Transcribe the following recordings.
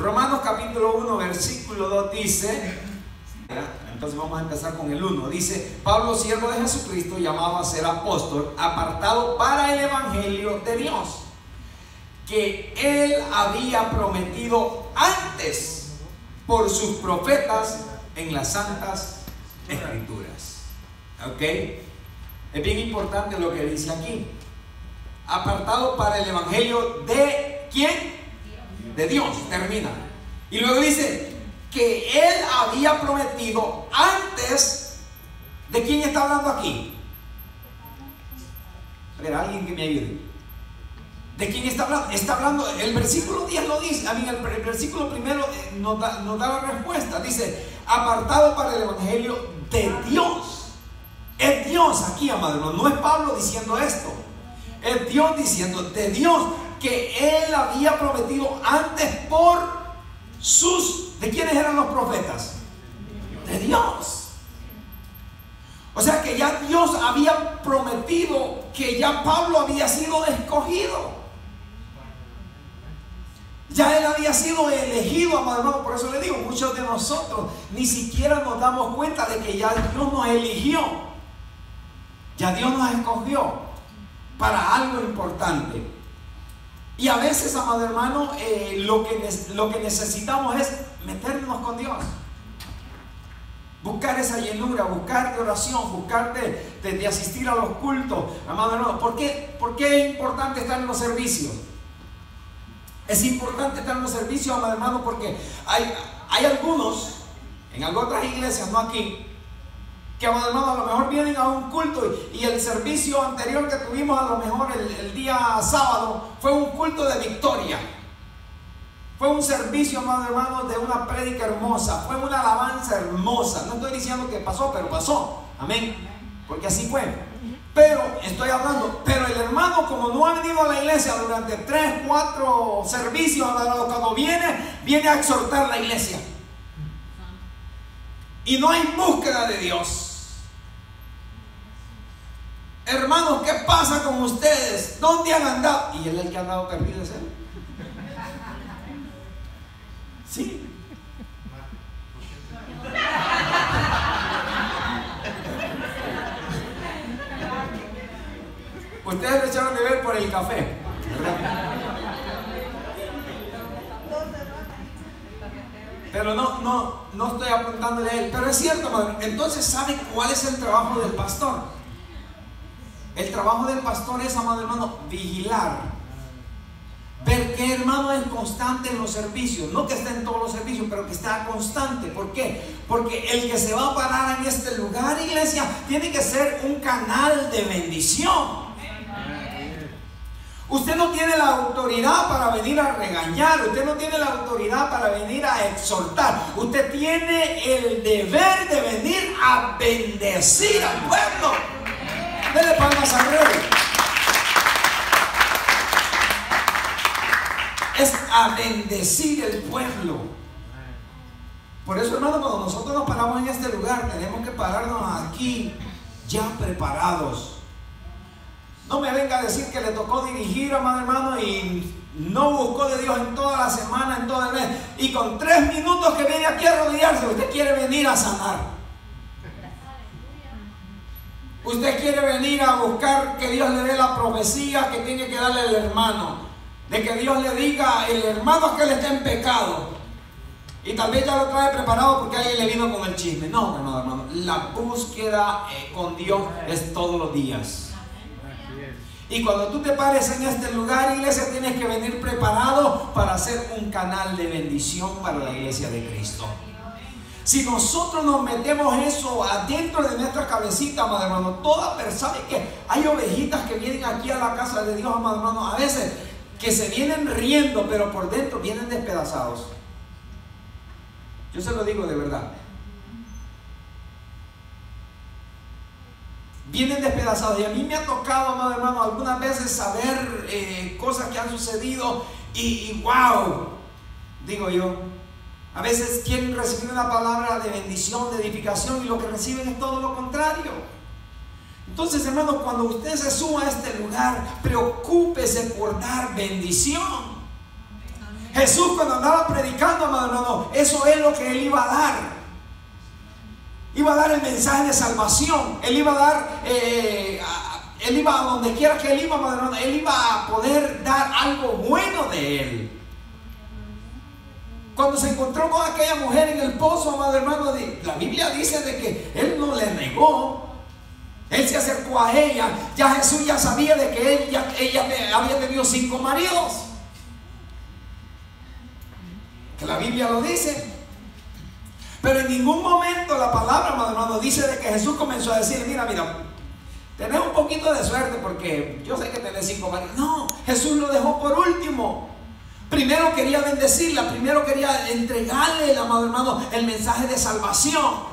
Romanos capítulo 1, versículo 2 dice, entonces vamos a empezar con el 1. Dice: Pablo, siervo de Jesucristo, llamado a ser apóstol, apartado para el evangelio de Dios, que él había prometido antes por sus profetas en las santas escrituras. ¿Ok? Es bien importante lo que dice aquí. Apartado para el evangelio de ¿quién? De Dios. Termina. Y luego dice que él había prometido antes. ¿De quién está hablando aquí? A ver, alguien que me ayude. ¿De quién está hablando? Está hablando, el versículo 10 lo dice. A mí el versículo primero nos da la respuesta. Dice: apartado para el evangelio de Dios. Es Dios aquí, amado hermano. No es Pablo diciendo esto. Es Dios diciendo de Dios, que él había prometido antes por sus... ¿De quiénes eran los profetas? De Dios. O sea que ya Dios había prometido que ya Pablo había sido escogido. Ya él había sido elegido, amado hermano. Por eso le digo, muchos de nosotros ni siquiera nos damos cuenta de que ya Dios nos eligió. Ya Dios nos escogió para algo importante. Y a veces, amado hermano, lo que necesitamos es meternos con Dios. Buscar esa llenura, buscar de oración, buscar de asistir a los cultos. Amado hermano, ¿por qué es importante estar en los servicios? Es importante estar en los servicios, amado hermano, porque hay algunos, en otras iglesias, no aquí, que, amado hermano, a lo mejor vienen a un culto y el servicio anterior que tuvimos, a lo mejor el día sábado, fue un culto de victoria. Fue un servicio, amado hermano, de una prédica hermosa. Fue una alabanza hermosa. No estoy diciendo que pasó, pero pasó. Amén. Porque así fue. Pero estoy hablando, pero el hermano, como no ha venido a la iglesia durante 3, 4 servicios, cuando viene a exhortar la iglesia. Y no hay búsqueda de Dios. Hermanos, ¿qué pasa con ustedes? ¿Dónde han andado? Y él es el que ha andado perdido, ¿es él? Sí. Ustedes lo echaron de ver por el café, ¿verdad? Pero no estoy apuntándole a él. Pero es cierto, madre. Entonces, ¿sabe cuál es el trabajo del pastor? El trabajo del pastor es, amado hermano, vigilar. Ver que hermano es constante en los servicios. No que esté en todos los servicios, pero que está constante. ¿Por qué? Porque el que se va a parar en este lugar, iglesia, tiene que ser un canal de bendición. Usted no tiene la autoridad para venir a regañar. Usted no tiene la autoridad para venir a exhortar. Usted tiene el deber de venir a bendecir al pueblo. Dele palmas al Rey. Es a bendecir el pueblo. Por eso, hermano, cuando nosotros nos paramos en este lugar, tenemos que pararnos aquí ya preparados. No me venga a decir que le tocó dirigir, amado hermano, y no buscó de Dios en toda la semana, en todo el mes, y con 3 minutos que viene aquí a arrodillarse, usted quiere venir a sanar. Usted quiere venir a buscar que Dios le dé la profecía que tiene que darle el hermano, de que Dios le diga el hermano que él está en pecado, y tal vez ya lo trae preparado porque alguien le vino con el chisme. No, hermano, la búsqueda con Dios es todos los días. Y cuando tú te pares en este lugar, iglesia, tienes que venir preparado para ser un canal de bendición para la iglesia de Cristo. Si nosotros nos metemos eso adentro de nuestra cabecita, amado hermano, toda persona, ¿sabe que hay ovejitas que vienen aquí a la casa de Dios, amado hermano? A veces que se vienen riendo, pero por dentro vienen despedazados. Yo se lo digo de verdad. Vienen despedazados. Y a mí me ha tocado, amado hermano, algunas veces saber cosas que han sucedido y wow, digo yo, a veces quieren recibir una palabra de bendición, de edificación, y lo que reciben es todo lo contrario. Entonces, hermano, cuando usted se suba a este lugar, preocúpese por dar bendición. Jesús, cuando andaba predicando, amado hermano, eso es lo que Él iba a dar. Iba a dar el mensaje de salvación. Él iba a dar, Él iba a donde quiera que Él iba, amado hermano, Él iba a poder dar algo bueno de Él. Cuando se encontró con aquella mujer en el pozo, amado hermano, la Biblia dice de que Él no le negó. Él se acercó a ella. Ya Jesús ya sabía de que ella había tenido 5 maridos. Que la Biblia lo dice. Pero en ningún momento la palabra, amado hermano, dice de que Jesús comenzó a decir: mira, tenés un poquito de suerte porque yo sé que tenés 5 maridos. No, Jesús lo dejó por último. Primero quería bendecirla, primero quería entregarle, amado hermano, el mensaje de salvación.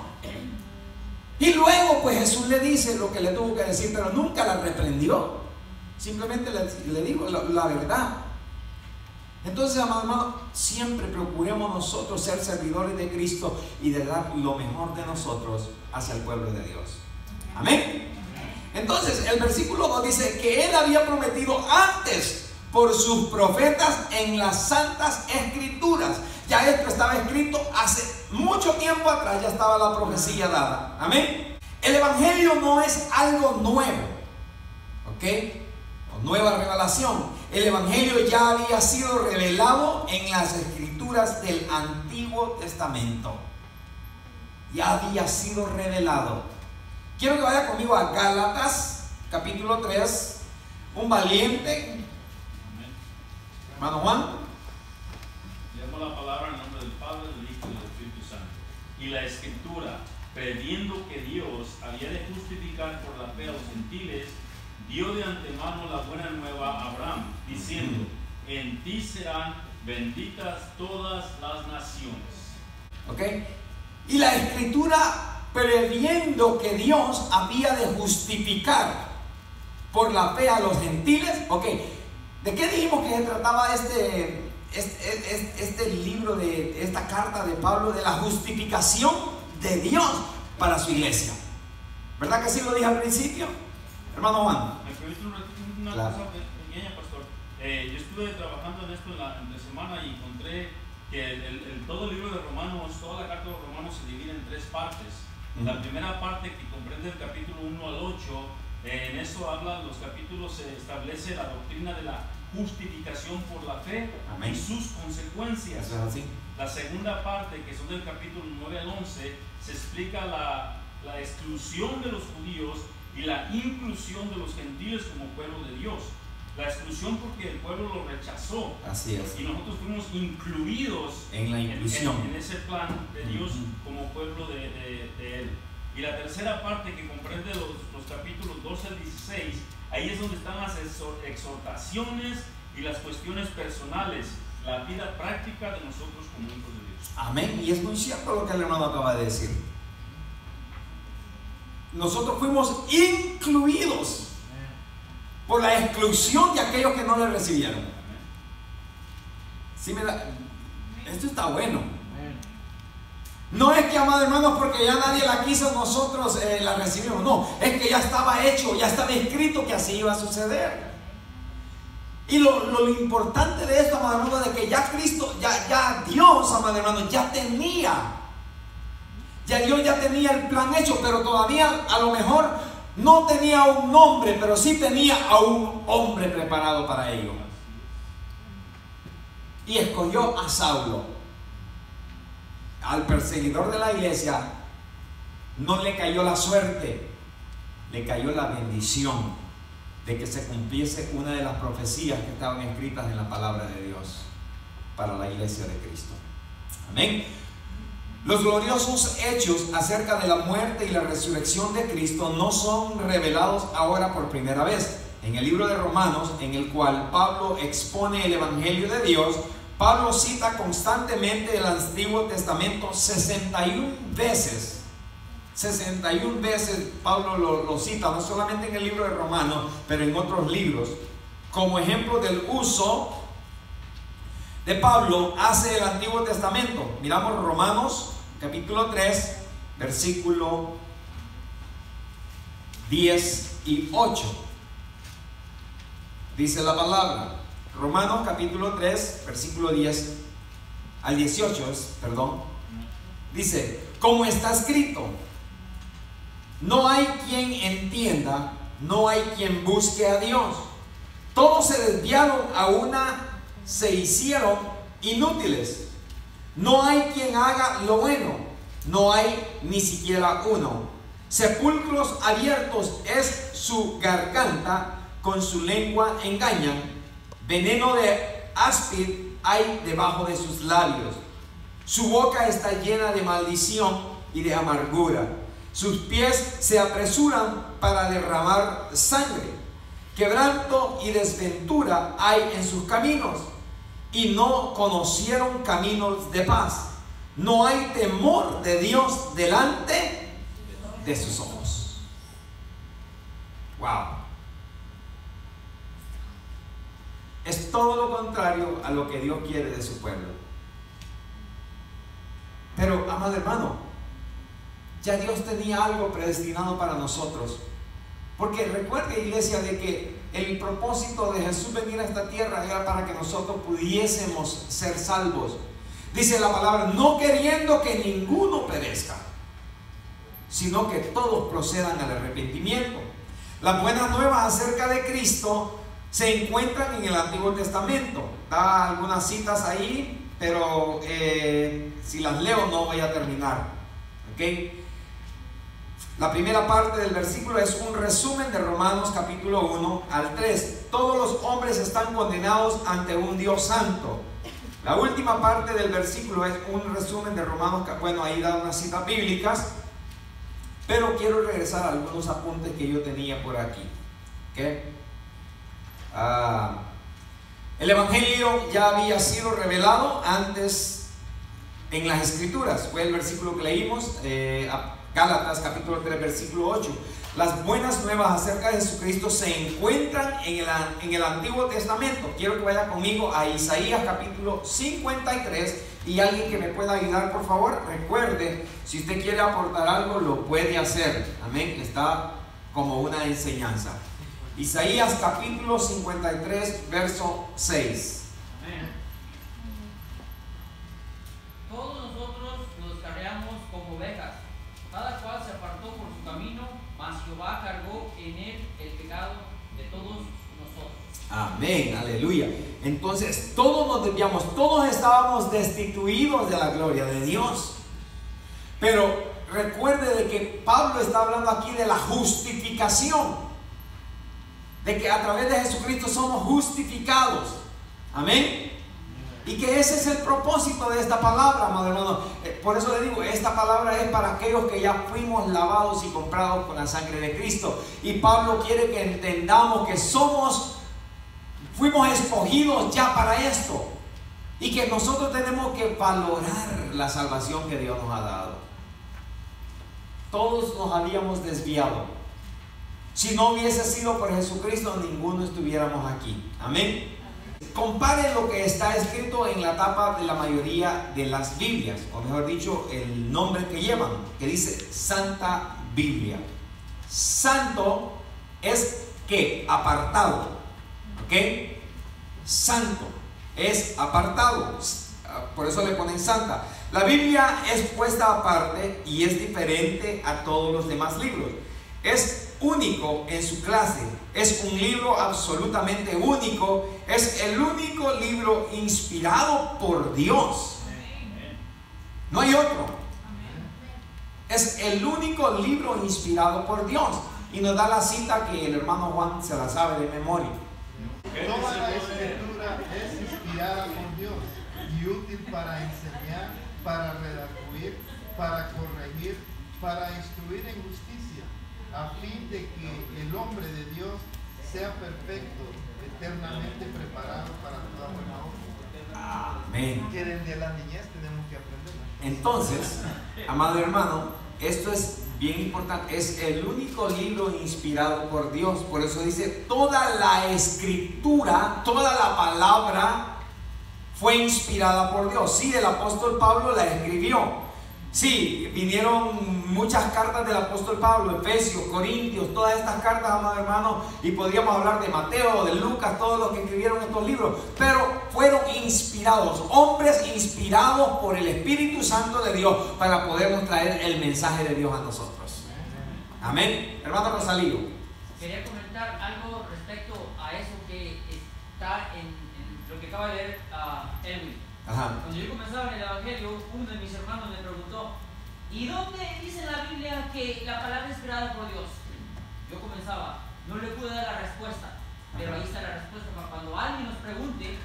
Y luego pues Jesús le dice lo que le tuvo que decir, pero nunca la reprendió. Simplemente le dijo la verdad. Entonces, amado hermano, siempre procuremos nosotros ser servidores de Cristo y de dar lo mejor de nosotros hacia el pueblo de Dios. Amén. Entonces, el versículo 2 dice que Él había prometido antes por sus profetas en las santas escrituras. Ya esto estaba escrito hace mucho tiempo atrás, ya estaba la profecía dada. Amén. El evangelio no es algo nuevo, ¿ok? O nueva revelación. El evangelio ya había sido revelado en las escrituras del Antiguo Testamento. Ya había sido revelado. Quiero que vaya conmigo a Gálatas capítulo 3. Un valiente hermano Juan. Leemos la palabra en nombre del Padre, del Hijo y del Espíritu Santo. Y la Escritura, previendo que Dios había de justificar por la fe a los gentiles, dio de antemano la buena nueva a Abraham, diciendo: en ti serán benditas todas las naciones. ¿Ok? Y la Escritura, previendo que Dios había de justificar por la fe a los gentiles. ¿Ok? ¿De qué dijimos que se trataba este libro, de esta carta de Pablo? De la justificación de Dios para su iglesia. ¿Verdad que sí lo dije al principio? Hermano Juan. Me permite una claro. cosa pequeña, pastor. Yo estuve trabajando en esto en la semana y encontré que todo el libro de Romanos, toda la carta de los Romanos se divide en 3 partes. La primera parte, que comprende el capítulo 1 al 8, en eso habla, los capítulos se establece la doctrina de la justificación por la fe. Amén. Y sus consecuencias. Eso es así. La segunda parte, que son del capítulo 9 al 11, se explica la exclusión de los judíos y la inclusión de los gentiles como pueblo de Dios. La exclusión porque el pueblo lo rechazó. Así es. Y nosotros fuimos incluidos en la inclusión, en ese plan de Dios como pueblo de Él. Y la tercera parte, que comprende los capítulos 12 al 16, ahí es donde están las exhortaciones y las cuestiones personales, la vida práctica de nosotros como hijos de Dios. Amén. Y es muy cierto lo que el hermano acaba de decir. Nosotros fuimos incluidos por la exclusión de aquellos que no le recibieron. ¿Sí me da? Esto está bueno. No es que, amados hermanos, porque ya nadie la quiso, nosotros la recibimos. No, es que ya estaba hecho, ya estaba escrito que así iba a suceder. Y lo importante de esto, amados hermanos, de que ya Cristo, ya Dios, amados hermanos, ya Dios ya tenía el plan hecho, pero todavía a lo mejor no tenía un nombre, pero sí tenía a un hombre preparado para ello. Y escogió a Saulo. Al perseguidor de la iglesia no le cayó la suerte, le cayó la bendición de que se cumpliese una de las profecías que estaban escritas en la palabra de Dios para la iglesia de Cristo. Amén. Los gloriosos hechos acerca de la muerte y la resurrección de Cristo no son revelados ahora por primera vez. En el libro de Romanos, en el cual Pablo expone el evangelio de Dios, Pablo cita constantemente el Antiguo Testamento 61 veces. 61 veces Pablo lo cita, no solamente en el libro de Romanos, pero en otros libros, como ejemplo del uso de Pablo hacia el Antiguo Testamento. Miramos Romanos capítulo 3, versículo 10 y 8. Dice la palabra: Romanos capítulo 3, versículo 10 al 18, dice, como está escrito, no hay quien entienda, no hay quien busque a Dios. Todos se desviaron, a una se hicieron inútiles. No hay quien haga lo bueno, no hay ni siquiera uno. Sepulcros abiertos es su garganta, con su lengua engañan. Veneno de áspid hay debajo de sus labios. Su boca está llena de maldición y de amargura. Sus pies se apresuran para derramar sangre. Quebranto y desventura hay en sus caminos, y no conocieron caminos de paz. No hay temor de Dios delante de sus ojos. Wow. Es todo lo contrario a lo que Dios quiere de su pueblo. Pero, amado hermano, ya Dios tenía algo predestinado para nosotros. Porque recuerde, iglesia, de que el propósito de Jesús venir a esta tierra era para que nosotros pudiésemos ser salvos. Dice la palabra, no queriendo que ninguno perezca, sino que todos procedan al arrepentimiento. Las buenas nuevas acerca de Cristo se encuentran en el Antiguo Testamento. Da algunas citas ahí, pero si las leo no voy a terminar. ¿Ok? La primera parte del versículo es un resumen de Romanos capítulo 1 al 3. Todos los hombres están condenados ante un Dios santo. La última parte del versículo es un resumen de Romanos, bueno, ahí da unas citas bíblicas, pero quiero regresar a algunos apuntes que yo tenía por aquí. ¿Okay? El Evangelio ya había sido revelado antes en las Escrituras. Fue el versículo que leímos, Gálatas capítulo 3 versículo 8. Las buenas nuevas acerca de Jesucristo se encuentran en el Antiguo Testamento. Quiero que vaya conmigo a Isaías capítulo 53. Y alguien que me pueda ayudar, por favor, recuerde, si usted quiere aportar algo, lo puede hacer. Amén, está como una enseñanza. Isaías capítulo 53 verso 6. Amén. Todos nosotros nos cargamos como ovejas, cada cual se apartó por su camino, mas Jehová cargó en él el pecado de todos nosotros. Amén, aleluya. Entonces todos nos desviamos, todos estábamos destituidos de la gloria de Dios. Pero recuerde de que Pablo está hablando aquí de la justificación, de que a través de Jesucristo somos justificados. Amén. Y que ese es el propósito de esta palabra, amado hermano. Por eso le digo, esta palabra es para aquellos que ya fuimos lavados y comprados con la sangre de Cristo. Y Pablo quiere que entendamos que fuimos escogidos ya para esto. Y que nosotros tenemos que valorar la salvación que Dios nos ha dado. Todos nos habíamos desviado. Si no hubiese sido por Jesucristo, ninguno estuviéramos aquí. Amén. Compare lo que está escrito en la tapa de la mayoría de las Biblias, o mejor dicho, el nombre que llevan, que dice Santa Biblia. Santo es ¿qué? Apartado. ¿Ok? Santo es apartado. Por eso le ponen Santa. La Biblia es puesta aparte y es diferente a todos los demás libros. Es único en su clase, es un libro absolutamente único, es el único libro inspirado por Dios. No hay otro. Es el único libro inspirado por Dios. Y nos da la cita que el hermano Juan se la sabe de memoria. Toda la escritura es inspirada por Dios y útil para enseñar, para redarguir, para corregir, para instruir en justicia, a fin de que el hombre de Dios sea perfecto, eternamente preparado para toda buena obra. Amén. Que desde la niñez tenemos que aprender. Entonces, amado hermano, esto es bien importante. Es el único libro inspirado por Dios. Por eso dice, toda la escritura, toda la palabra fue inspirada por Dios. Sí, el apóstol Pablo la escribió, Sí, vinieron muchas cartas del apóstol Pablo, Efesios, Corintios, todas estas cartas, amados hermanos, y podríamos hablar de Mateo, de Lucas, todos los que escribieron estos libros, pero fueron inspirados, hombres inspirados por el Espíritu Santo de Dios para podernos traer el mensaje de Dios a nosotros. Amén. Hermano Rosalío. Quería comentar algo respecto a eso que está en lo que acaba de leer Edwin. Ajá. Cuando yo comenzaba en el Evangelio, uno de mis hermanos me preguntó: ¿y dónde dice en la Biblia que la palabra es inspirada por Dios? Yo comenzaba, no le pude dar la respuesta, pero ahí está la respuesta. Para cuando alguien nos pregunte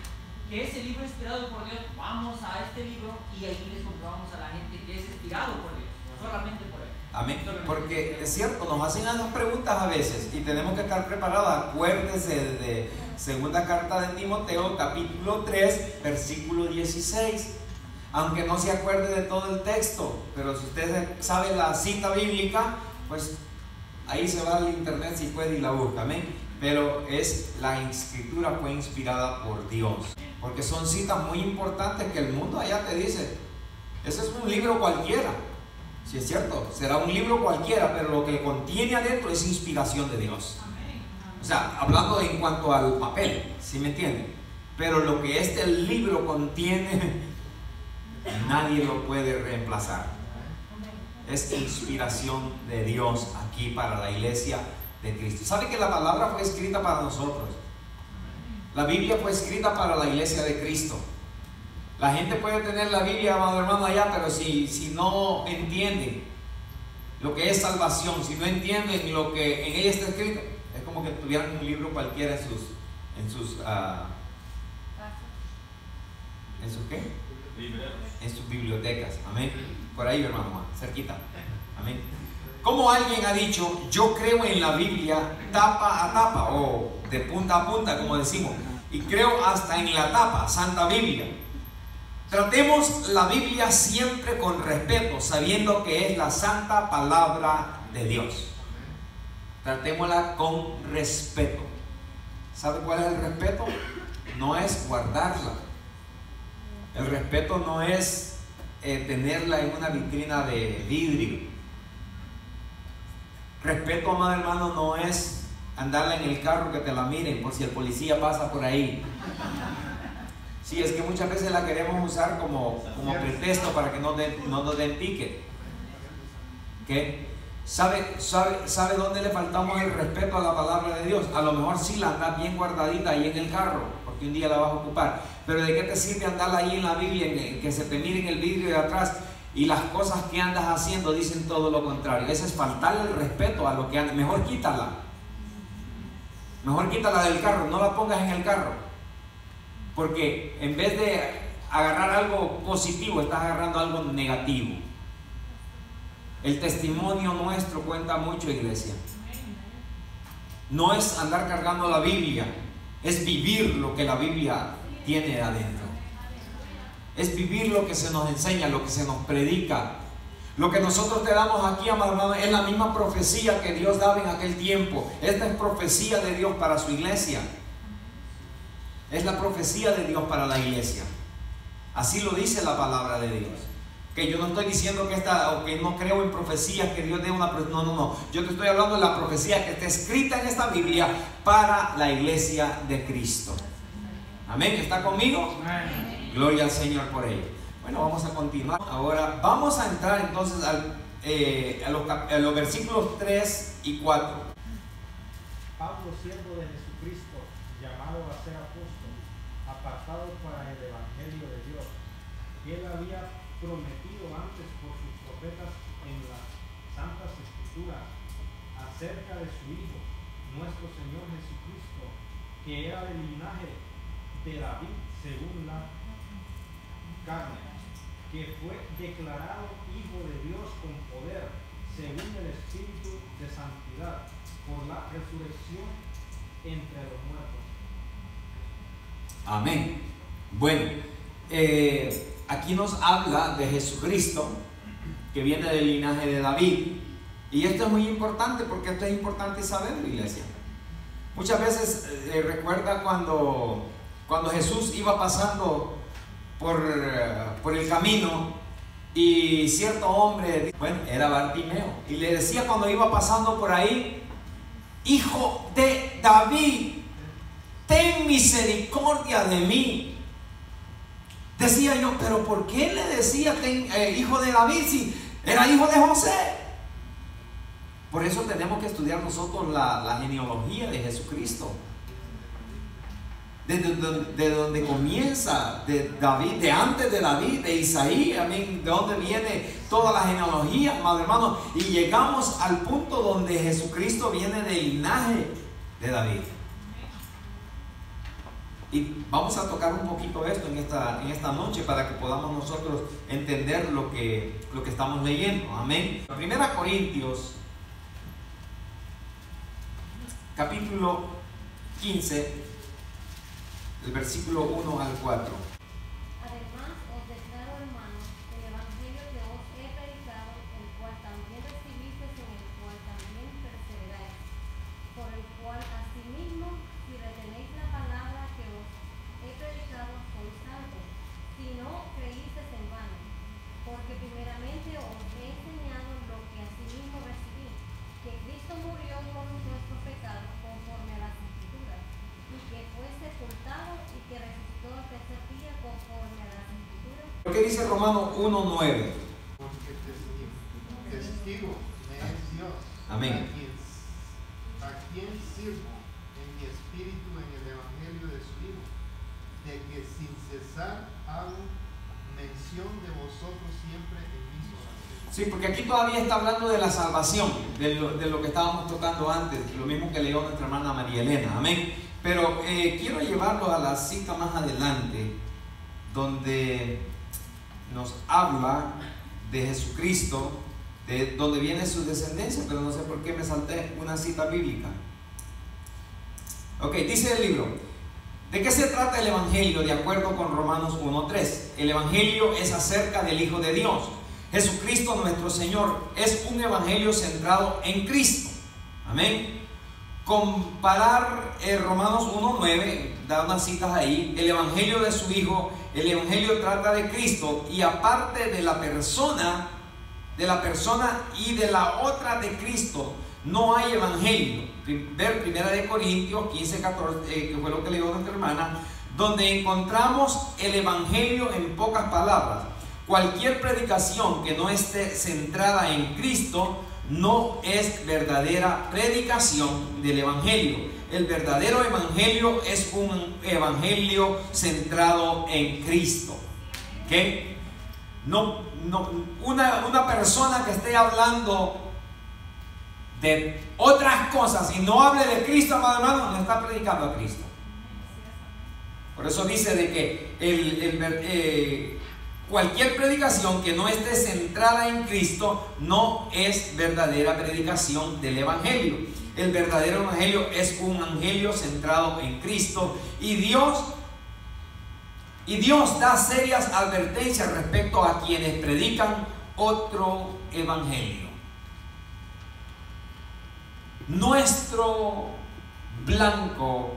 que ese libro es inspirado por Dios, vamos a este libro y ahí les comprobamos a la gente que es inspirado por Dios, solamente por él. Amén. Porque es cierto, nos hacen esas preguntas a veces y tenemos que estar preparados. Acuérdense de segunda carta de Timoteo, capítulo 3, versículo 16. Aunque no se acuerde de todo el texto, pero si usted sabe la cita bíblica, pues ahí se va al internet si puede y la busca. Amén. Pero la escritura fue inspirada por Dios, porque son citas muy importantes que el mundo allá te dice: ese es un libro cualquiera. Si es cierto, será un libro cualquiera, pero lo que contiene adentro es inspiración de Dios. O sea, hablando en cuanto al papel, ¿sí me entienden? Pero lo que este libro contiene, nadie lo puede reemplazar. Es inspiración de Dios aquí para la iglesia de Cristo. ¿Sabe que la palabra fue escrita para nosotros? La Biblia fue escrita para la iglesia de Cristo. La gente puede tener la Biblia, amado hermano, allá, pero si no entienden lo que es salvación, si no entienden lo que en ella está escrito, es como que tuvieran un libro cualquiera ¿en sus qué? En sus bibliotecas. Amén. Por ahí, hermano, cerquita. Amén. Como alguien ha dicho: yo creo en la Biblia tapa a tapa, o de punta a punta, como decimos, y creo hasta en la tapa, Santa Biblia. Tratemos la Biblia siempre con respeto, sabiendo que es la santa palabra de Dios. Tratémosla con respeto. ¿Sabe cuál es el respeto? No es guardarla. El respeto no es tenerla en una vitrina de vidrio. Respeto, amado hermano, no es andarla en el carro que te la miren por si el policía pasa por ahí. Sí, es que muchas veces la queremos usar como pretexto para que no nos den ticket. ¿Qué? ¿Sabe dónde le faltamos el respeto a la palabra de Dios? A lo mejor sí la andas bien guardadita ahí en el carro, porque un día la vas a ocupar. Pero ¿de qué te sirve andarla ahí en la Biblia, que se te mire en el vidrio de atrás y las cosas que andas haciendo dicen todo lo contrario? Eso es faltarle el respeto a lo que andas. Mejor quítala. Mejor quítala del carro, no la pongas en el carro. Porque en vez de agarrar algo positivo, estás agarrando algo negativo. El testimonio nuestro cuenta mucho, iglesia. No es andar cargando la Biblia, es vivir lo que la Biblia tiene adentro. Es vivir lo que se nos enseña, lo que se nos predica. Lo que nosotros te damos aquí, amado hermano, es la misma profecía que Dios daba en aquel tiempo. Esta es profecía de Dios para su iglesia. Es la profecía de Dios para la iglesia. Así lo dice la palabra de Dios. Que yo no estoy diciendo que no creo en profecías, que Dios dé una profecía. No. Yo te estoy hablando de la profecía que está escrita en esta Biblia para la iglesia de Cristo. Amén. ¿Está conmigo? Amén. Gloria al Señor por ello. Bueno, vamos a continuar. Ahora vamos a entrar entonces a los versículos 3 y 4. Pablo, siervo de Jesucristo, llamado a ser apóstol, apartado para el evangelio de Dios, que él había prometido antes por sus profetas en las santas escrituras acerca de su Hijo, nuestro Señor Jesucristo, que era del linaje de David según la carne, que fue declarado Hijo de Dios con poder según el Espíritu de santidad por la resurrección entre los muertos. Amén. Bueno, aquí nos habla de Jesucristo, que viene del linaje de David. Y esto es muy importante, porque esto es importante saberlo, iglesia. Muchas veces recuerda cuando Jesús iba pasando por el camino Y cierto hombre, bueno, era Bartimeo, y le decía cuando iba pasando por ahí: hijo de David, ten misericordia de mí. Decía yo, pero ¿por qué le decía hijo de David si era hijo de José? Por eso tenemos que estudiar nosotros la genealogía de Jesucristo. De donde comienza, de David, de antes de David, de Isaí, de donde viene toda la genealogía, amados hermanos, y llegamos al punto donde Jesucristo viene del linaje de David. Y vamos a tocar un poquito esto en esta noche para que podamos nosotros entender lo que estamos leyendo. Amén. 1 Corintios, capítulo 15. El versículo 1 al 4. Además, os declaro, hermanos, el evangelio que os he predicado, el cual también recibisteis, en el cual también perseveráis, por el cual asimismo, si retenéis la palabra que os he predicado, sois salvos, si no creísteis en vano. Porque primeramente os he enseñado lo que asimismo recibí, que Cristo murió por nuestros pecados conforme a las Escrituras, y que fue sepultado y que resucitó al tercer día conforme a las Escrituras. ¿Por qué dice Romanos 1:9? Porque testigo me es Dios. Amén. A quien sirvo en mi espíritu en el evangelio de su Hijo, de que sin cesar hago mención de vosotros siempre en mis oraciones. Sí, porque aquí todavía está hablando de la salvación, de lo que estábamos tocando antes, lo mismo que leyó nuestra hermana María Elena. Amén. Pero quiero llevarlo a la cita más adelante, donde nos habla de Jesucristo, de donde viene su descendencia, pero no sé por qué me salté una cita bíblica. Ok, dice el libro: ¿de qué se trata el Evangelio de acuerdo con Romanos 1:3? El Evangelio es acerca del Hijo de Dios, Jesucristo nuestro Señor. Es un Evangelio centrado en Cristo. Amén. Comparar Romanos 1:9, da unas citas ahí, el Evangelio de su Hijo. El Evangelio trata de Cristo, y aparte de la persona y de la otra de Cristo, no hay Evangelio. Ver 1 Corintios 15:14, que fue lo que leyó nuestra hermana, donde encontramos el Evangelio en pocas palabras. Cualquier predicación que no esté centrada en Cristo no es verdadera predicación del Evangelio. El verdadero Evangelio es un Evangelio centrado en Cristo. ¿Okay? Una persona que esté hablando de otras cosas y no hable de Cristo, amado hermano, no está predicando a Cristo. Por eso dice de que cualquier predicación que no esté centrada en Cristo no es verdadera predicación del Evangelio. El verdadero Evangelio es un Evangelio centrado en Cristo, y Dios da serias advertencias respecto a quienes predican otro Evangelio. Nuestro blanco,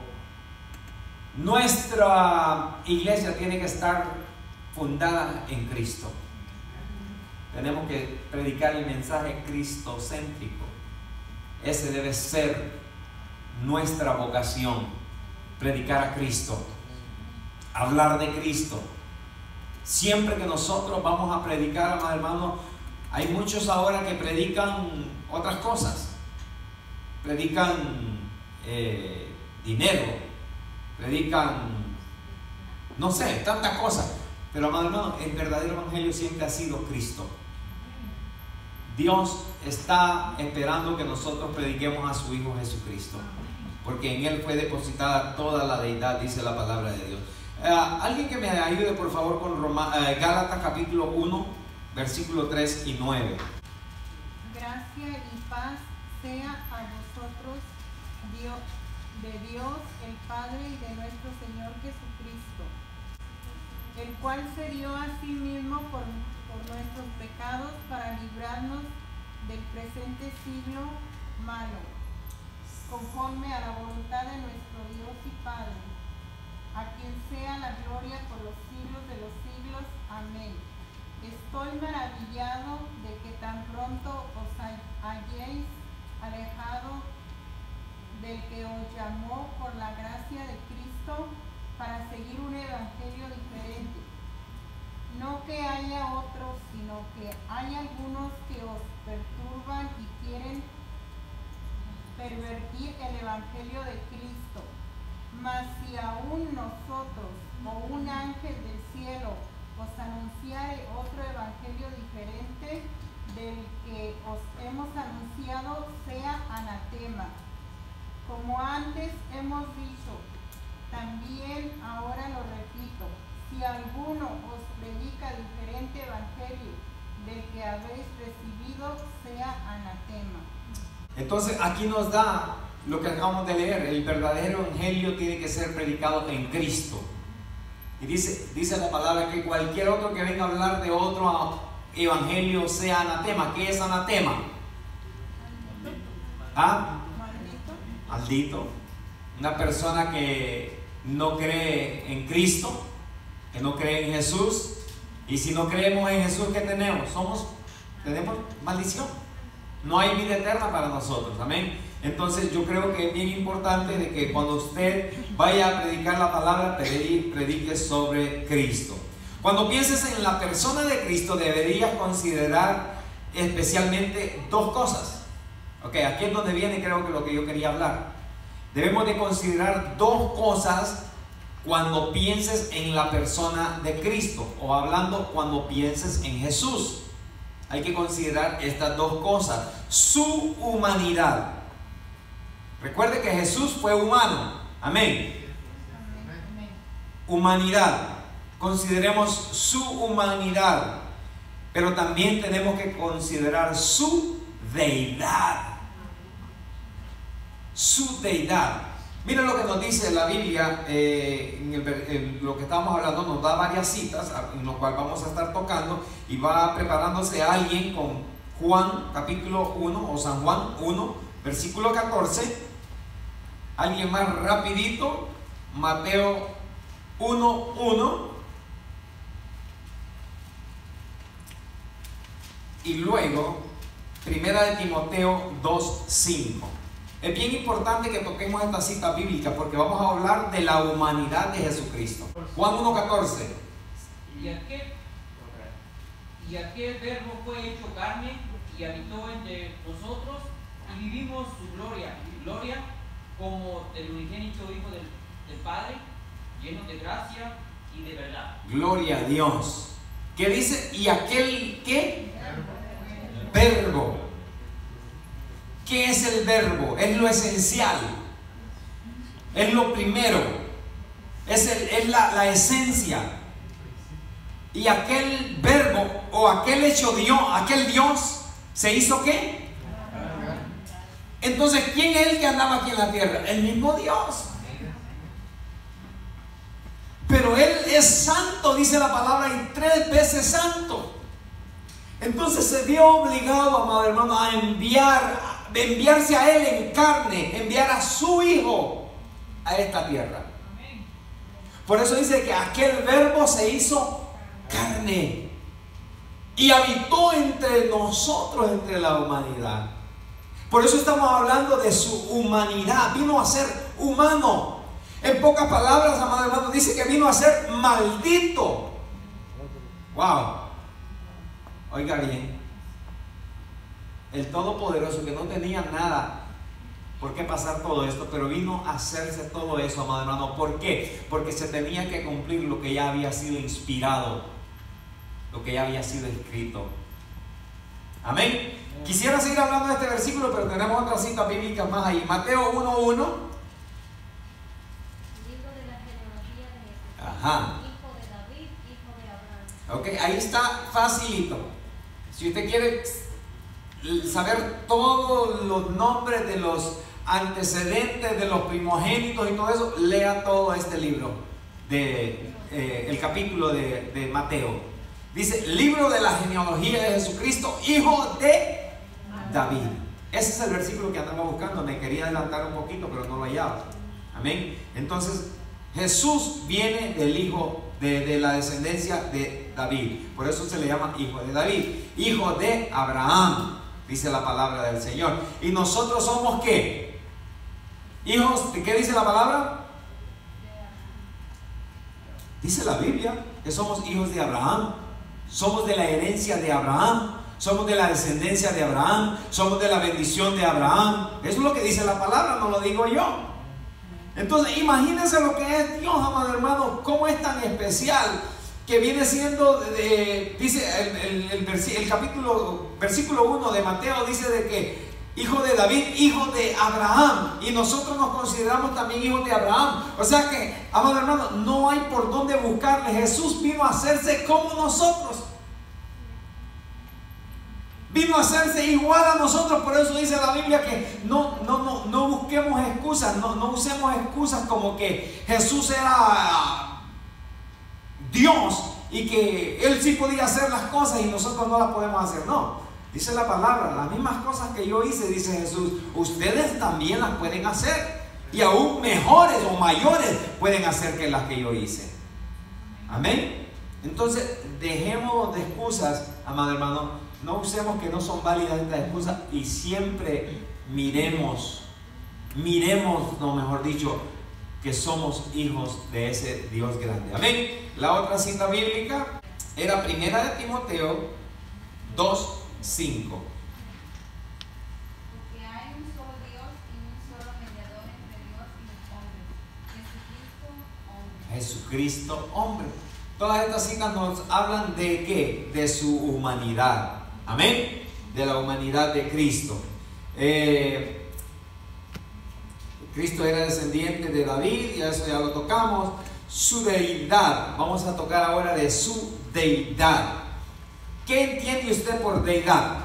nuestra iglesia tiene que estar fundada en Cristo. Tenemos que predicar el mensaje cristocéntrico. Ese debe ser nuestra vocación: predicar a Cristo, hablar de Cristo. Siempre que nosotros vamos a predicar, amados hermanos, hay muchos ahora que predican otras cosas. Predican dinero, predican, no sé, tantas cosas. Pero, amados hermanos, el verdadero evangelio siempre ha sido Cristo. Dios está esperando que nosotros prediquemos a su Hijo Jesucristo, porque en Él fue depositada toda la deidad, dice la palabra de Dios. Alguien que me ayude, por favor, con Gálatas capítulo 1, versículo 3 y 9. Gracia y paz sea a vosotros, de Dios el Padre y de nuestro Señor Jesucristo, el cual se dio a sí mismo por nuestros pecados para librarnos del presente siglo malo, conforme a la voluntad de nuestro Dios y Padre, a quien sea la gloria por los siglos de los siglos. Amén. estoy maravillado de que tan pronto os hayáis alejado del que os llamó por la gracia de Cristo para seguir un evangelio diferente. No que haya otros, sino que hay algunos que os perturban y quieren pervertir el evangelio de Cristo. Mas si aún nosotros o un ángel del cielo os anunciare otro evangelio diferente del que os hemos anunciado, sea anatema. Como antes hemos dicho, también ahora lo repito, si alguno os predica diferente evangelio del que habéis recibido, sea anatema. Entonces aquí nos da lo que acabamos de leer: el verdadero evangelio tiene que ser predicado en Cristo. Y dice la palabra que cualquier otro que venga a hablar de otro evangelio sea anatema. ¿Qué es anatema? ¿Ah? Maldito. Una persona que no cree en Cristo, que no cree en Jesús. Y si no creemos en Jesús, ¿qué tenemos? Tenemos maldición. No hay vida eterna para nosotros. Amén. Entonces yo creo que es bien importante de que cuando usted vaya a predicar la palabra, predique sobre Cristo. Cuando pienses en la persona de Cristo, deberías considerar especialmente dos cosas. Ok, aquí es donde viene creo que lo que yo quería hablar. Debemos de considerar dos cosas cuando pienses en la persona de Cristo, o hablando cuando pienses en Jesús. Hay que considerar estas dos cosas: su humanidad. Recuerde que Jesús fue humano. Amén. Humanidad. Consideremos su humanidad, pero también tenemos que considerar su deidad. Su deidad. Mira lo que nos dice la Biblia, en lo que estamos hablando nos da varias citas, en lo cual vamos a estar tocando, y va preparándose alguien con Juan capítulo 1 o San Juan 1 versículo 14. Alguien más rapidito, Mateo 1:1, y luego Primera de Timoteo 2:5. Es bien importante que toquemos esta cita bíblica porque vamos a hablar de la humanidad de Jesucristo. Juan 1:14. Y aquel verbo fue hecho carne y habitó entre nosotros, y vivimos su gloria como del unigénito Hijo del Padre, lleno de gracia y de verdad. Gloria a Dios. ¿Qué dice? Y aquel ¿qué? Verbo. ¿Qué es el verbo? Es lo esencial, es lo primero, es la esencia. Y aquel verbo o aquel hecho Dios, aquel Dios se hizo ¿qué? Entonces, ¿quién es el que andaba aquí en la tierra? El mismo Dios. Pero Él es santo, dice la palabra, y 3 veces santo. Entonces se vio obligado, amado hermano, a enviarse a Él en carne, enviar a su Hijo a esta tierra. Por eso dice que aquel verbo se hizo carne y habitó entre nosotros, entre la humanidad. Por eso estamos hablando de su humanidad. Vino a ser humano. En pocas palabras, amado hermano, dice que vino a ser maldito. Wow. Oiga bien, el Todopoderoso, que no tenía nada por qué pasar todo esto, pero vino a hacerse todo eso, amado hermano. ¿Por qué? Porque se tenía que cumplir lo que ya había sido inspirado, lo que ya había sido escrito. Amén. Quisiera seguir hablando de este versículo, pero tenemos otra cita bíblica más ahí. Mateo 1:1. Libro de la genealogía de Jesús. Ajá. Hijo de David, hijo de Abraham. Ok, ahí está facilito. Si usted quiere saber todos los nombres de los antecedentes, de los primogénitos y todo eso, lea todo este libro, el capítulo de Mateo. Dice, libro de la genealogía de Jesucristo, hijo de David. Ese es el versículo que andamos buscando. Me quería adelantar un poquito, pero no lo hallaba. Amén. Entonces, Jesús viene del hijo, de la descendencia de David. Por eso se le llama hijo de David, hijo de Abraham, dice la palabra del Señor. ¿Y nosotros somos qué? Hijos de, ¿qué dice la palabra? Dice la Biblia que somos hijos de Abraham, somos de la herencia de Abraham, somos de la descendencia de Abraham, somos de la bendición de Abraham. Eso es lo que dice la palabra, no lo digo yo. Entonces imagínense lo que es Dios, amado hermano, cómo es tan especial, que viene siendo, dice el capítulo, versículo 1 de Mateo, dice de que hijo de David, hijo de Abraham, y nosotros nos consideramos también hijos de Abraham. O sea que, amado hermano, no hay por dónde buscarle. Jesús vino a hacerse como nosotros, vino a hacerse igual a nosotros. Por eso dice la Biblia que no busquemos excusas, no usemos excusas como que Jesús era Dios y que Él sí podía hacer las cosas y nosotros no las podemos hacer. No, dice la palabra, las mismas cosas que yo hice, dice Jesús, ustedes también las pueden hacer, y aún mejores o mayores pueden hacer que las que yo hice. Amén. Entonces dejemos de excusas, amado hermano. No usemos que no son válidas estas excusas, y siempre miremos, no, mejor dicho, que somos hijos de ese Dios grande. Amén. La otra cita bíblica era Primera de Timoteo 2:5. Porque hay un solo Dios y un solo mediador entre Dios y los hombres, Jesucristo, hombre. Jesucristo, hombre. Todas estas citas nos hablan de ¿qué? De su humanidad. Amén. De la humanidad de Cristo. Cristo era descendiente de David, y eso ya lo tocamos. Su deidad. Vamos a tocar ahora de su deidad. ¿Qué entiende usted por deidad?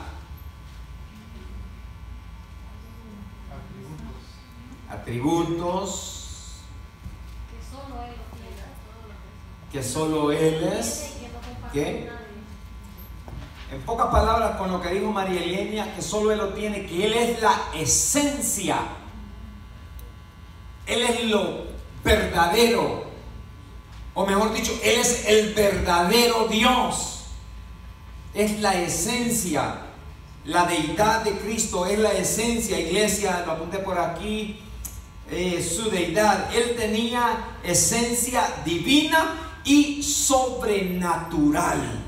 Atributos. Que solo Él es. ¿Qué? En pocas palabras, con lo que dijo María Elena, que solo Él lo tiene, que Él es la esencia. Él es lo verdadero. O mejor dicho, Él es el verdadero Dios. Es la esencia. La deidad de Cristo es la esencia, iglesia. Lo apunté por aquí. Su deidad. Él tenía esencia divina y sobrenatural.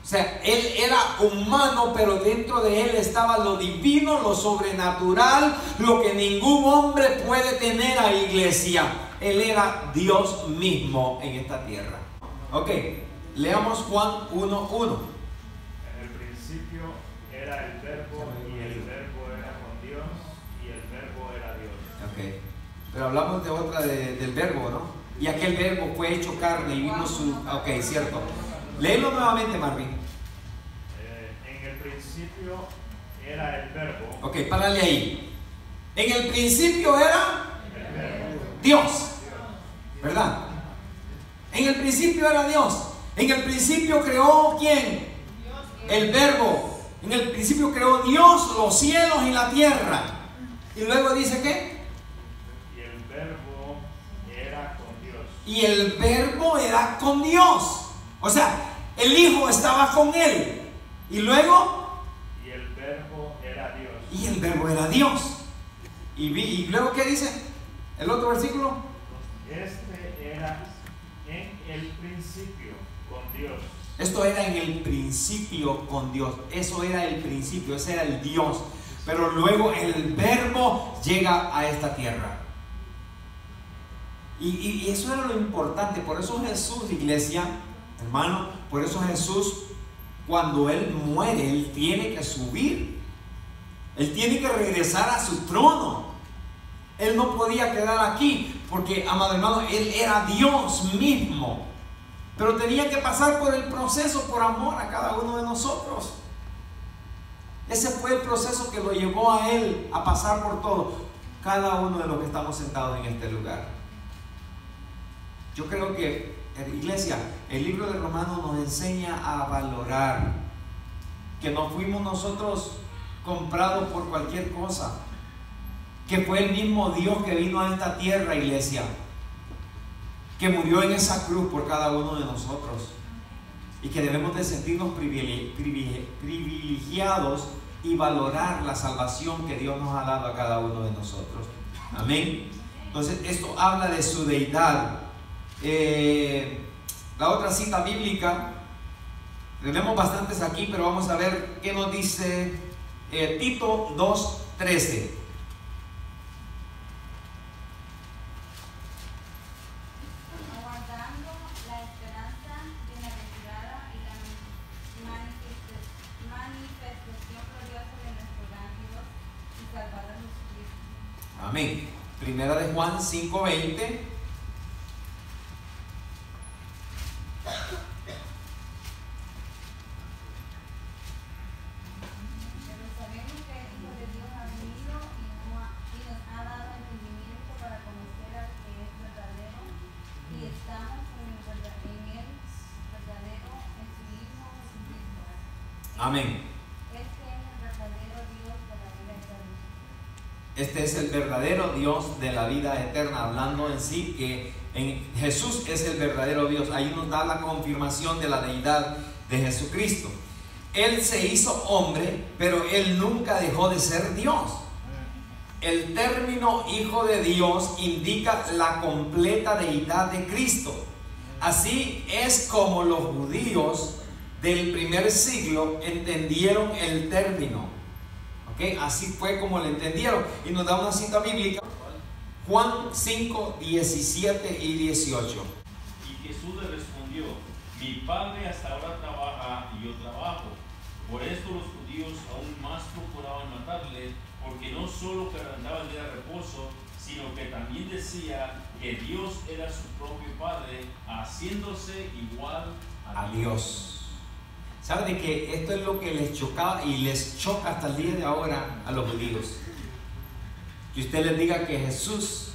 O sea, Él era humano, pero dentro de Él estaba lo divino, lo sobrenatural, lo que ningún hombre puede tener a iglesia. Él era Dios mismo en esta tierra. Ok, leamos Juan 1:1. En el principio era el verbo, y el verbo era con Dios, y el verbo era Dios. Ok, pero hablamos de otra del verbo, ¿no? Y aquel verbo fue hecho carne y vino su... Ok, cierto. Léelo nuevamente, Marvin. En el principio era el verbo. Ok, párale ahí. En el principio era El verbo. Dios, ¿verdad? En el principio era Dios. En el principio creó ¿quién? El verbo. En el principio creó Dios los cielos y la tierra. Y luego dice ¿qué? Y el verbo era con Dios. Y el verbo era con Dios. O sea, el Hijo estaba con Él. Y luego, Y el verbo era Dios. y el verbo era Dios. Y luego, ¿qué dice? El otro versículo. Este era en el principio con Dios. Esto era en el principio con Dios. Eso era el principio, ese era el Dios. Pero luego el verbo llega a esta tierra. Y eso era lo importante. Por eso Jesús, iglesia, hermano, por eso Jesús, cuando Él muere, Él tiene que subir. Él tiene que regresar a su trono. Él no podía quedar aquí, porque, amado hermano, Él era Dios mismo. Pero tenía que pasar por el proceso por amor a cada uno de nosotros. Ese fue el proceso que lo llevó a Él a pasar por todo. Cada uno de los que estamos sentados en este lugar. Yo creo que, iglesia, el libro de Romanos nos enseña a valorar que no fuimos nosotros comprados por cualquier cosa, que fue el mismo Dios que vino a esta tierra, iglesia, que murió en esa cruz por cada uno de nosotros. y que debemos de sentirnos privilegiados y valorar la salvación que Dios nos ha dado a cada uno de nosotros. Amén. Entonces esto habla de su deidad. La otra cita bíblica, tenemos bastantes aquí, pero vamos a ver qué nos dice Tito 2:13. Aguardando la esperanza bienaventurada y la manifestación gloriosa de nuestro gran Dios y Salvador Jesucristo. Amén. Primera de Juan 5:20. Pero sabemos que el Hijo de Dios ha venido y nos ha dado entendimiento para conocer al que es verdadero, y estamos en el verdadero en su Hijo Jesucristo. Amén. Este es el verdadero Dios de la vida eterna. Este es el verdadero Dios de la vida eterna, hablando en sí que Jesús es el verdadero Dios. Ahí nos da la confirmación de la deidad de Jesucristo. Él se hizo hombre, pero Él nunca dejó de ser Dios. El término Hijo de Dios indica la completa deidad de Cristo. Así es como los judíos del primer siglo entendieron el término. ¿Okay? Así fue como lo entendieron. Y nos da una cita bíblica, Juan 5:17 y 18. Y Jesús le respondió: mi Padre hasta ahora trabaja y yo trabajo. Por esto los judíos aún más procuraban matarle, porque no solo quebrantaba el día de reposo, sino que también decía que Dios era su propio Padre, haciéndose igual a Dios. ¿Saben de que esto es lo que les chocaba y les choca hasta el día de ahora a los judíos? Que usted les diga que Jesús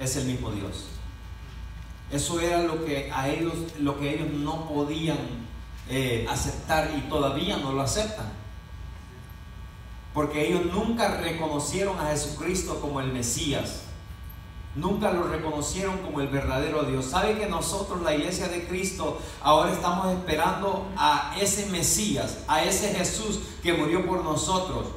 es el mismo Dios. Eso era lo que ellos no podían aceptar, y todavía no lo aceptan, porque ellos nunca reconocieron a Jesucristo como el Mesías. Nunca lo reconocieron como el verdadero Dios. ¿Sabe que nosotros, la iglesia de Cristo, ahora estamos esperando a ese Mesías, a ese Jesús que murió por nosotros?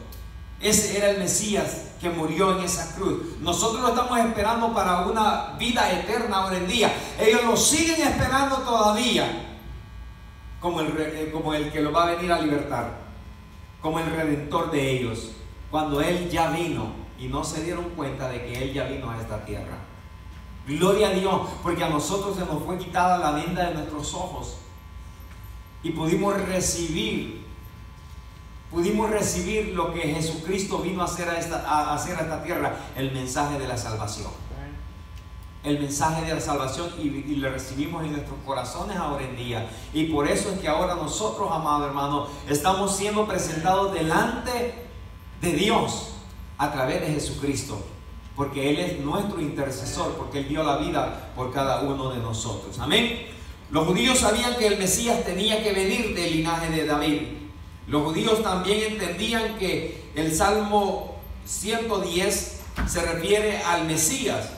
Ese era el Mesías que murió en esa cruz. Nosotros lo estamos esperando para una vida eterna hoy en día. Ellos lo siguen esperando todavía como el que lo va a venir a libertar, como el redentor de ellos, cuando Él ya vino. Y no se dieron cuenta de que Él ya vino a esta tierra. Gloria a Dios, porque a nosotros se nos fue quitada la venda de nuestros ojos y pudimos recibir lo que Jesucristo vino a hacer a esta tierra, el mensaje de la salvación. El mensaje de la salvación, y lo recibimos en nuestros corazones ahora en día. Y por eso es que ahora nosotros, amados hermanos, estamos siendo presentados delante de Dios a través de Jesucristo, porque Él es nuestro intercesor, porque Él dio la vida por cada uno de nosotros. Amén. Los judíos sabían que el Mesías tenía que venir del linaje de David. Los judíos también entendían que el Salmo 110 se refiere al Mesías,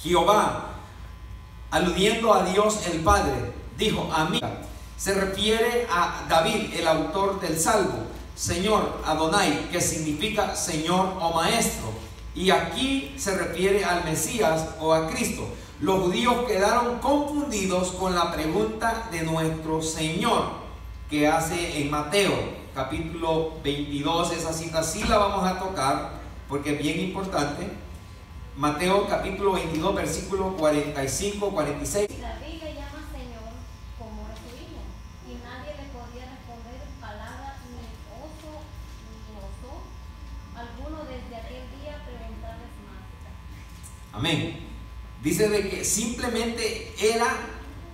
Jehová, aludiendo a Dios el Padre, dijo a mí. Se refiere a David, el autor del Salmo, Señor, Adonai, que significa Señor o Maestro. Y aquí se refiere al Mesías o a Cristo. Los judíos quedaron confundidos con la pregunta de nuestro Señor que hace en Mateo capítulo 22. Esa cita sí la vamos a tocar porque es bien importante. Mateo capítulo 22 versículo 45-46. David le llama Señor como es su hijo, y nadie le podía responder palabra ni oso ni oso alguno desde aquel día preguntarles más. Amén. Dice de que simplemente era: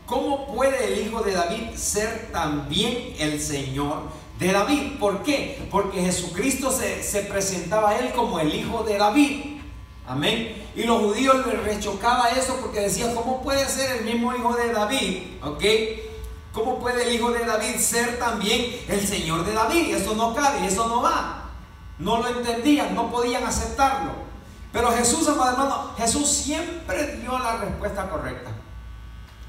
¿cómo puede el hijo de David ser también el Señor de David? ¿Por qué? Porque Jesucristo se presentaba a él como el hijo de David. Amén. Y los judíos les rechocaba eso porque decían: ¿cómo puede ser el mismo hijo de David? ¿Ok? ¿Cómo puede el hijo de David ser también el Señor de David? Eso no cabe, eso no va. No lo entendían, no podían aceptarlo. Pero Jesús, amado hermano, Jesús siempre dio la respuesta correcta.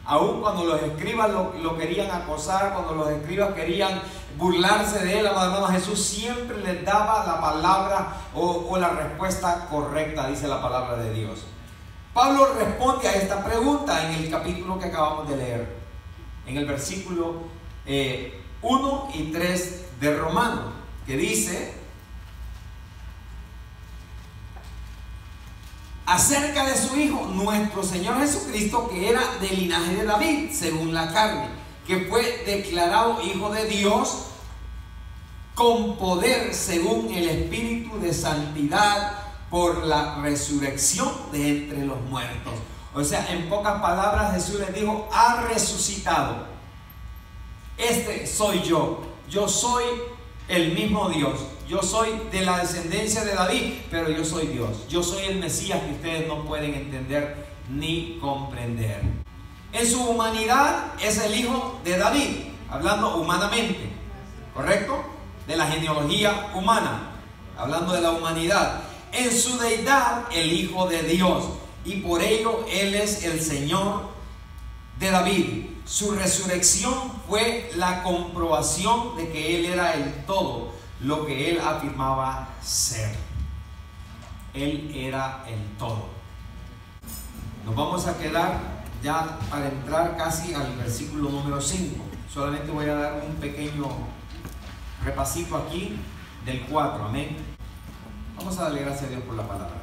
Aún cuando los escribas lo querían acosar, cuando los escribas querían burlarse de él, amado hermano, Jesús siempre les daba la palabra o la respuesta correcta, dice la palabra de Dios. Pablo responde a esta pregunta en el capítulo que acabamos de leer, en el versículo 1 y 3 de Romanos, que dice acerca de su Hijo, nuestro Señor Jesucristo, que era del linaje de David, según la carne, que fue declarado Hijo de Dios con poder según el Espíritu de santidad por la resurrección de entre los muertos. O sea, en pocas palabras, Jesús les dijo, ha resucitado. Este soy yo soy el mismo Dios. Yo soy de la descendencia de David, pero yo soy Dios. Yo soy el Mesías que ustedes no pueden entender ni comprender. En su humanidad es el hijo de David, hablando humanamente, ¿correcto? De la genealogía humana, hablando de la humanidad. En su deidad, el Hijo de Dios, y por ello Él es el Señor de David. Su resurrección fue la comprobación de que Él era el todo, lo que Él afirmaba ser. Él era el todo. Nos vamos a quedar ya para entrar casi al versículo número 5. Solamente voy a dar un pequeño repasito aquí del 4, amén. Vamos a darle gracias a Dios por la palabra.